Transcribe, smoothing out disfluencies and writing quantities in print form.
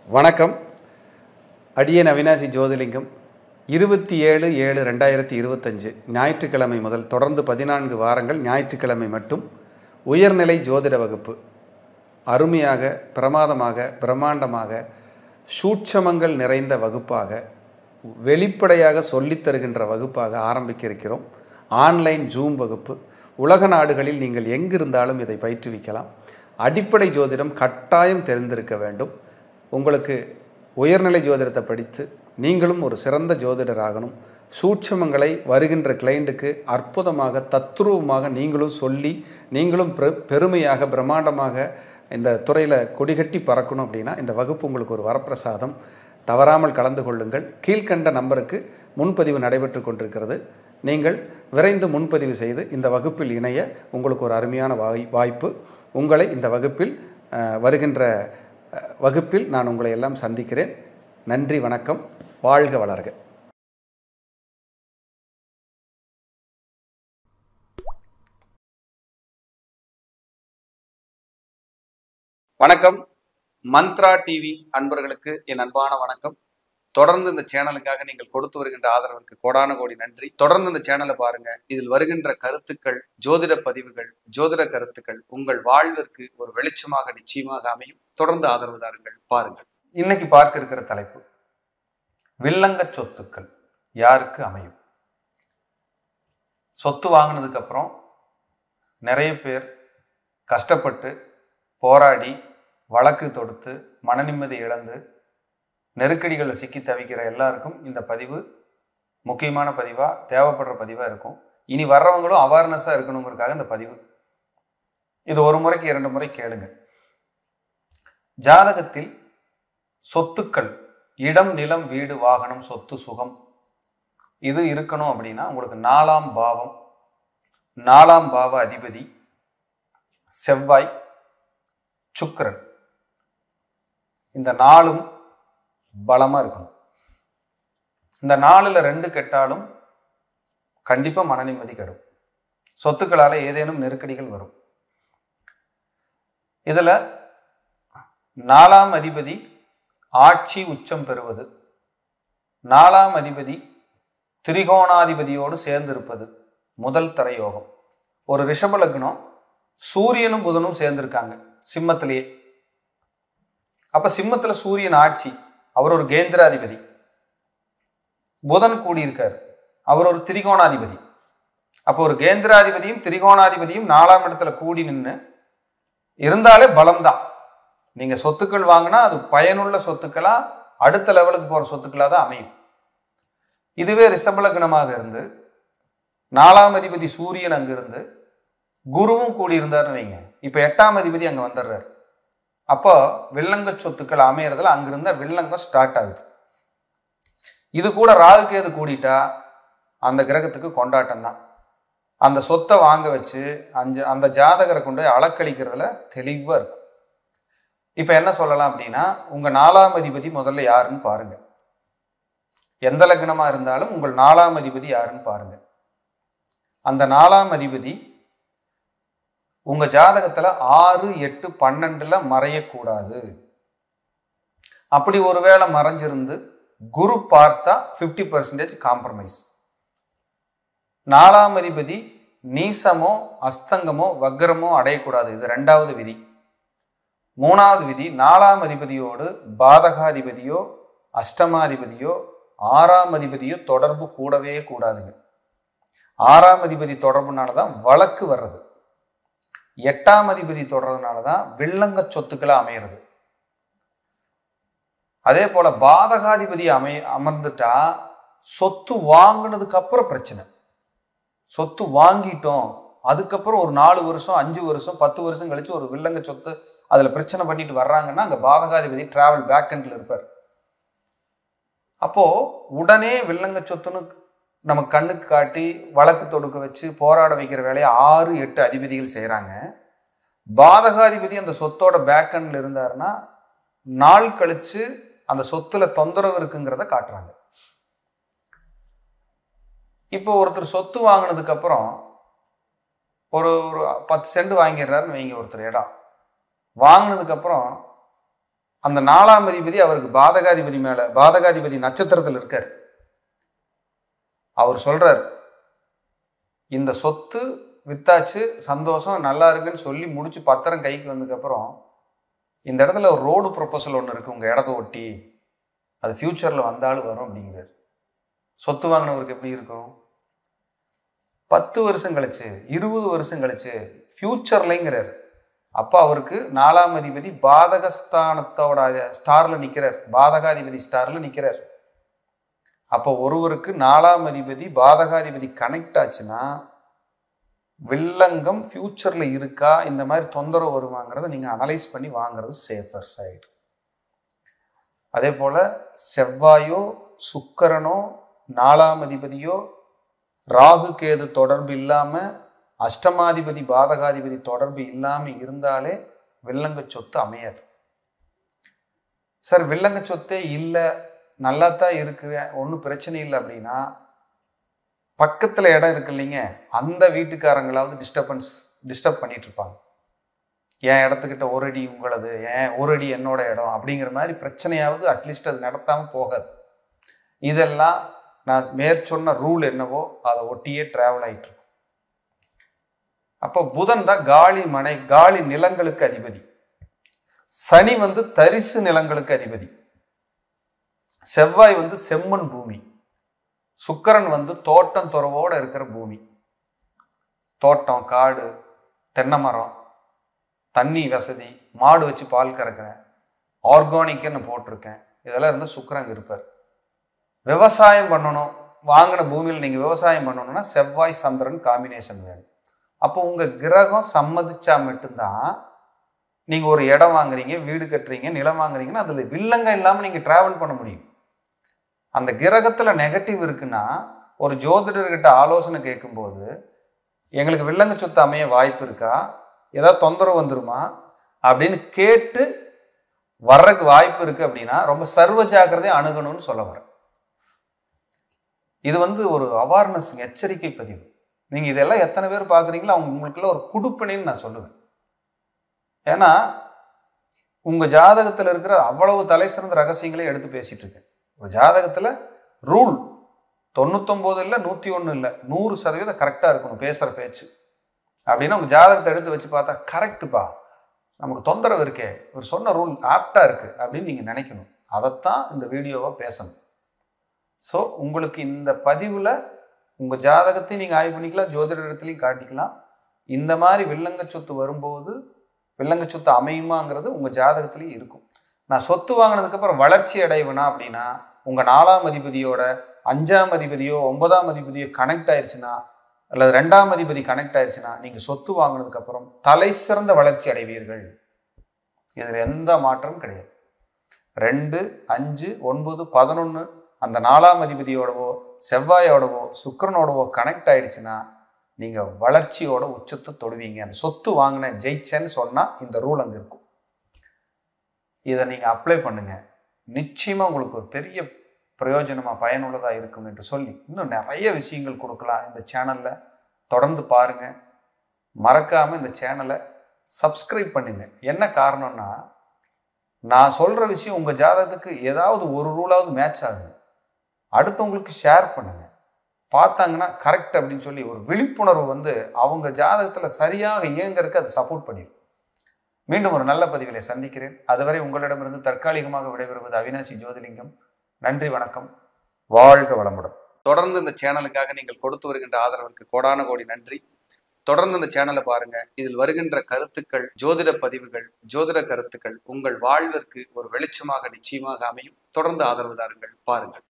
வணக்கம். அடியேன் அவினாசி ஜோதிலிங்கம். 27/7/2025 ஞாயிற்றுக்கிழமை முதல் தொடர்ந்து 14 வாரங்கள் ஞாயிற்றுக்கிழமை மட்டும் உயர்நிலை ஜோதிட வகுப்பு அருமையாக, பிரமாதமாக, பிரம்மாண்டமாக, சூட்சமங்கள் நிறைந்த வகுப்பாக, வெளிப்படையாக சொல்லித் தருகின்ற வகுப்பாக ஆரம்பிக்க இருக்கிறோம். ஆன்லைன் ஜூம் வகுப்பு. உலக நாடுகளில் நீங்கள் எங்கிருந்தாலும் இதை பயிற்றுவிக்கலாம். அடிப்படை ஜோதிடம் கட்டாயம் தெரிந்திருக்க வேண்டும். உங்களுக்கு உயர்நிலை ஜோதிடத்தை படித்து நீங்களும் ஒரு சிறந்த ஜோதிடராகணும். சூட்சமங்களை வருகின்ற கிளைண்ட்டுக்கு அற்புதமாக, தத்ரூபமாக நீங்களும் சொல்லி, நீங்களும் பெருமையாக, பிரம்மாண்டமாக இந்த துறையில் கொடிகட்டி பறக்கணும் அப்படின்னா இந்த வகுப்பு உங்களுக்கு ஒரு வரப்பிரசாதம். தவறாமல் கலந்து கொள்ளுங்கள். கீழ்கண்ட நம்பருக்கு முன்பதிவு நடைபெற்று கொண்டிருக்கிறது. நீங்கள் விரைந்து முன்பதிவு செய்து இந்த வகுப்பில் இணைய உங்களுக்கு ஒரு அருமையான வாய்ப்பு. உங்களை இந்த வகுப்பில் வருகின்ற வகுப்பில் நான் உங்களை எல்லாம் சந்திக்கிறேன். நன்றி, வணக்கம். வாழ்க வளர்க. வணக்கம். மந்த்ரா டிவி அன்பர்களுக்கு என் அன்பான வணக்கம். தொடர்ந்து இந்த சேனலுக்காக நீங்கள் கொடுத்து வருகின்ற ஆதரவிற்கு கோடான கோடி நன்றி. தொடர்ந்து இந்த சேனலை பாருங்க. இதில் வருகின்ற கருத்துக்கள், ஜோதிட பதிவுகள், ஜோதிட கருத்துக்கள் உங்கள் வாழ்விற்கு ஒரு வெளிச்சமாக நிச்சயமாக அமையும். தொடர்ந்து ஆதரவு தாருங்கள், பாருங்கள். இன்னைக்கு பார்க்க இருக்கிற தலைப்பு, வில்லங்க சொத்துக்கள் யாருக்கு அமையும்? சொத்து வாங்கினதுக்கு அப்புறம் நிறைய பேர் கஷ்டப்பட்டு போராடி வழக்கு தொடுத்து மன நிம்மதி இழந்து நெருக்கடிகளை சிக்கி தவிக்கிற எல்லாருக்கும் இந்த பதிவு முக்கியமான பதிவாக, தேவைப்படுற பதிவாக இருக்கும். இனி வர்றவங்களும் அவேர்னஸாக இருக்கணுங்கிறதுக்காக இந்த பதிவு. இது ஒரு முறைக்கு 2 முறை கேளுங்க. ஜாதகத்தில் சொத்துக்கள், இடம், நிலம், வீடு, வாகனம், சொத்து, சுகம், இது இருக்கணும் அப்படின்னா உங்களுக்கு 4ஆம் பாவம், 4ஆம் பாவ அதிபதி செவ்வாய், சுக்கிரன், இந்த 4ம் பலமா இருக்கணும். இந்த 4ல் 2 கெட்டாலும் கண்டிப்பா மன நிம்மதி கெடும். சொத்துக்களால ஏதேனும் நெருக்கடிகள் வரும். இதுல 4ஆம் அதிபதி ஆட்சி உச்சம் பெறுவது, 4ஆம் அதிபதி திரிகோணாதிபதியோடு சேர்ந்து இருப்பது முதல் தர யோகம். ஒரு ரிஷப லக்னம் சூரியனும் புதனும் சேர்ந்திருக்காங்க சிம்மத்திலேயே. அப்ப சிம்மத்துல சூரியன் ஆட்சி, அவர் ஒரு கேந்திராதிபதி. புதன் கூடியிருக்காரு, அவர் ஒரு திரிகோணாதிபதி. அப்போ ஒரு கேந்திராதிபதியும் திரிகோணாதிபதியும் 4ஆம் இடத்துல கூடி நின்று இருந்தாலே பலம்தான். நீங்க சொத்துக்கள் வாங்கினா அது பயனுள்ள சொத்துக்களா, அடுத்த லெவலுக்கு போற சொத்துக்களா தான் அமையும். இதுவே ரிஷபலக்னமாக இருந்து 4ஆம் அதிபதி சூரியன் அங்கிருந்து குருவும் கூடியிருந்தாருன்னு வைங்க, இப்ப 8ஆம் அதிபதி அங்க வந்துடுறாரு. அப்போ வில்லங்க சொத்துக்கள் அமையறதுல அங்கிருந்த வில்லங்கம் ஸ்டார்ட் ஆகுது. இது கூட ராகுகேது கூடிட்டா அந்த கிரகத்துக்கு கொண்டாட்டம் தான். அந்த சொத்தை வாங்க வச்சு அந்த ஜாதகரை கொண்டு அளக்களிக்கிறதுல தெளிவா இருக்கும். இப்ப என்ன சொல்லலாம் அப்படின்னா, உங்க 4ஆம் அதிபதி முதல்ல யாருன்னு பாருங்க. எந்த லக்னமா இருந்தாலும் உங்கள் 4ஆம் அதிபதி யாருன்னு பாருங்க. அந்த 4ஆம் அதிபதி உங்க ஜாதகத்துல 6, 8, 12ல மறையக்கூடாது. அப்படி ஒருவேளை மறைஞ்சிருந்து குரு பார்த்தா 50% காம்ப்ரமைஸ். 4ஆம் அதிபதி நீசமோ அஸ்தங்கமோ வக்ரமோ அடையக்கூடாது. இது 2வது விதி. 3வது விதி, 4ஆம் அதிபதியோடு பாதகாதிபதியோ அஷ்டமாதிபதியோ 6ஆம் அதிபதியோ தொடர்பு கூடவே கூடாதுங்க. 6ஆம் அதிபதி தொடர்புனாலதான் வழக்கு வர்றது. 8ஆம் அதிபதி தொடர்றதுனாலதான் வில்லங்க சொத்துக்களை அமையிறது. அதே போல பாதகாதிபதி அமர்ந்துட்டா சொத்து வாங்கினதுக்கு அப்புறம் பிரச்சனை. சொத்து வாங்கிட்டோம், அதுக்கப்புறம் ஒரு 4 வருஷம் 5 வருஷம் 10 வருஷம் கழிச்சு ஒரு வில்லங்க சொத்து அதுல பிரச்சனை பண்ணிட்டு வர்றாங்கன்னா அங்க பாதகாதிபதி டிராவல் பேக் எண்ட்ல இருப்பார். அப்போ உடனே வில்லங்க சொத்துன்னு நம்ம கண்ணுக்கு காட்டி வழக்கு தொடுக்க வச்சு போராட வைக்கிற வேலையை 6, 8 அதிபதிகள் செய்யறாங்க. பாதகாதிபதி அந்த சொத்தோட பேக் எண்ட்ல இருந்தாருன்னா நாள் கழிச்சு அந்த சொத்துல தொந்தரவு இருக்குங்கிறத காட்டுறாங்க. இப்போ ஒருத்தர் சொத்து வாங்கினதுக்கு அப்புறம் ஒரு 10 சென்ட் வாங்கிடுறாருன்னு வைங்க. ஒருத்தர் இடம் வாங்கினதுக்கு அப்புறம் அந்த 4ஆம் அதிபதி அவருக்கு பாதகாதிபதி மேல, பாதகாதிபதி நட்சத்திரத்தில் இருக்கார். அவர் சொல்றார், இந்த சொத்து வித்தாச்சு, சந்தோஷம், நல்லா இருக்குன்னு சொல்லி முடிச்சு பத்திரம் கைக்கு வந்ததுக்கப்புறம் இந்த இடத்துல ஒரு ரோடு ப்ரொபோசல் ஒன்று இருக்கு உங்க இடத்த ஒட்டி, அது ஃபியூச்சர்ல வந்தாலும் வரும் அப்படிங்கிறார். சொத்து வாங்கினவருக்கு எப்படி இருக்கும்? 10 வருஷம் கழிச்சு, 20 வருஷம் கழிச்சு, ஃபியூச்சர்லங்கிறார். அப்போ அவருக்கு 4ஆம் அதிபதி பாதகஸ்தானத்தோட ஸ்டார்ல நிற்கிறார், பாதகாதிபதி ஸ்டார்ல நிற்கிறார். அப்போ ஒருவருக்கு 4ஆம் அதிபதி பாதகாதிபதி கனெக்ட் ஆச்சுன்னா வில்லங்கம் ஃபியூச்சர்ல இருக்கா, இந்த மாதிரி தொந்தரவு வருவாங்கிறத நீங்க அனலைஸ் பண்ணி வாங்குறது சேஃபர் சைடு. அதே போல செவ்வாயோ சுக்கிரனோ 4ஆம் அதிபதியோ ராகு கேது தொடர்பு இல்லாம, அஷ்டமாதிபதி பாதகாதிபதி தொடர்பு இல்லாம இருந்தாலே வில்லங்க சொத்து அமையாது. சார் வில்லங்க சொத்தே இல்லை, நல்லா தான் இருக்கு, ஒன்றும் பிரச்சனை இல்லை அப்படின்னா பக்கத்துல இடம் இருக்கு இல்லைங்க, அந்த வீட்டுக்காரங்களாவது டிஸ்டர்ப் பண்ணிட்டு இருப்பாங்க. என் இடத்துக்கிட்ட ஒரு அடி உங்களது, ஏன் ஒரு அடி என்னோட இடம் அப்படிங்கிற மாதிரி பிரச்சனையாவது அட்லீஸ்ட் அது நடத்தாம போகாது. இதெல்லாம் நான் மேற்சொன்ன ரூல் என்னவோ அதை ஒட்டியே டிராவல் ஆயிட்டு இருக்கும். அப்போ புதன் தான் காலி நிலங்களுக்கு அதிபதி. சனி தரிசு நிலங்களுக்கு அதிபதி. செவ்வாய் செம்மண் பூமி. சுக்கிரன் தோட்டம் துறவோட இருக்கிற பூமி. தோட்டம், காடு, தென்னை மரம், தண்ணி வசதி, மாடு வச்சு பால் கறக்கிறேன், ஆர்கானிக்னு போட்டிருக்கேன், இதெல்லாம் இருந்தால் சுக்கிரன் இருப்பார். விவசாயம் பண்ணணும், வாங்கின பூமியில் நீங்கள் விவசாயம் பண்ணணும்னா செவ்வாய் சந்திரன் காம்பினேஷன் வேணும். அப்போ உங்கள் கிரகம் சம்மதிச்சா மட்டும்தான் நீங்கள் ஒரு இடம் வாங்குறீங்க, வீடு கட்டுறீங்க, நிலம் வாங்குறீங்கன்னா அதில் வில்லங்க இல்லாமல் நீங்கள் டிராவல் பண்ண முடியும். அந்த கிரகத்தில் நெகட்டிவ் இருக்குன்னா ஒரு ஜோதிடர்கிட்ட ஆலோசனை கேட்கும்போது எங்களுக்கு வில்லங்க சொத்து அமைய வாய்ப்பு இருக்கா, ஏதாவது தொந்தரவு வந்துருமா அப்படின்னு கேட்டு வர்றதுக்கு வாய்ப்பு இருக்கு அப்படின்னா ரொம்ப சர்வ ஜாக்கிரதையை அணுகணும்னு சொல்ல வரேன். இது ஒரு அவேர்னஸ், எச்சரிக்கை பதிவு. நீங்க இதெல்லாம் எத்தனை பேர் பாக்குறீங்களோ அவங்க உங்களுக்குள்ள ஒரு குடுப்பினைன்னு நான் சொல்லுவேன். ஏன்னா உங்க ஜாதகத்துல இருக்கிற அவ்வளவு தலை சிறந்த ரகசியங்களே எடுத்து பேசிட்டு இருக்கேன். ஒரு ஜாதகத்துல ரூல் 99 இல்லை, 101 இல்லை, 100% கரெக்டா இருக்கணும் பேசுற பேச்சு. அப்படின்னா உங்க ஜாதகத்தை எடுத்து வச்சு பார்த்தா கரெக்டுப்பா, நமக்கு தொந்தரவு இருக்கே, ஒரு சொன்ன ரூல் ஆப்டா இருக்கு அப்படின்னு நீங்க நினைக்கணும். அதைத்தான் இந்த வீடியோவா பேசணும். ஸோ உங்களுக்கு இந்த பதிவுல உங்க ஜாதகத்தையும் நீங்க ஆய்வு பண்ணிக்கலாம், ஜோதிட இடத்துலையும் காட்டிக்கலாம். இந்த மாதிரி வில்லங்க சொத்து வரும்போது வில்லங்க சொத்து அமையுமாங்கிறது உங்க ஜாதகத்திலேயே இருக்கும். நான் சொத்து வாங்கினதுக்கு அப்புறம் வளர்ச்சி அடைவேனா அப்படின்னா உங்க 4ஆம் அதிபதியோட 5ஆம் அதிபதியோ 9ஆம் அதிபதியோ கனெக்ட் ஆயிடுச்சுன்னா, அல்லது 2ஆம் அதிபதி கனெக்ட் ஆயிடுச்சுன்னா நீங்க சொத்து வாங்கினதுக்கு அப்புறம் தலை சிறந்த வளர்ச்சி அடைவீர்கள். இதுல எந்த மாற்றமும் கிடையாது. 2, 5, 9, 11 அந்த 4ஆம் அதிபதியோடவோ செவ்வாயோடவோ சுக்கிரனோடவோ கனெக்ட் ஆயிடுச்சுன்னா நீங்க வளர்ச்சியோட உச்சத்தை தொடுவீங்க. அந்த சொத்து வாங்கின ஜெயிச்சேன்னு சொன்னா இந்த ரூல் அங்க இருக்கும். இதை நீங்க அப்ளை பண்ணுங்க, நிச்சயமா உங்களுக்கு ஒரு பெரிய பிரயோஜனமா பயனுள்ளதா இருக்கும் என்று சொல்லி இன்னும் நிறைய விஷயங்கள் கொடுக்கலாம் இந்த சேனல்ல. தொடர்ந்து பாருங்க, மறக்காம இந்த சேனலை சப்ஸ்கிரைப் பண்ணுங்க. என்ன காரணம்னா நான் சொல்ற விஷயம் உங்க ஜாதகத்துக்கு ஏதாவது ஒரு ரூலாவது மேட்ச் ஆகுது, அடுத்தவங்களுக்கு ஷேர் பண்ணுங்க. பார்த்தாங்கன்னா கரெக்ட் அப்படின்னு சொல்லி ஒரு விழிப்புணர்வு அவங்க ஜாதகத்துல சரியாக இயங்குறதுக்கு அது சப்போர்ட் பண்ணிடும். மீண்டும் ஒரு நல்ல பதிவிலை சந்திக்கிறேன். அதுவரை உங்களிடமிருந்து தற்காலிகமாக விடைபெறுவது அவினாசி ஜோதிலிங்கம். நன்றி, வணக்கம், வாழ்க வளமுடன். தொடர்ந்து இந்த சேனலுக்காக நீங்கள் கொடுத்து வருகின்ற ஆதரவிற்கு கோடான கோடி நன்றி. தொடர்ந்து இந்த சேனலை பாருங்க. இதில் வருகின்ற கருத்துக்கள், ஜோதிட பதிவுகள், ஜோதிட கருத்துக்கள் உங்கள் வாழ்விற்கு ஒரு வெளிச்சமாக நிச்சயமாக அமையும். தொடர்ந்து ஆதரவு தாருங்கள், பாருங்கள்.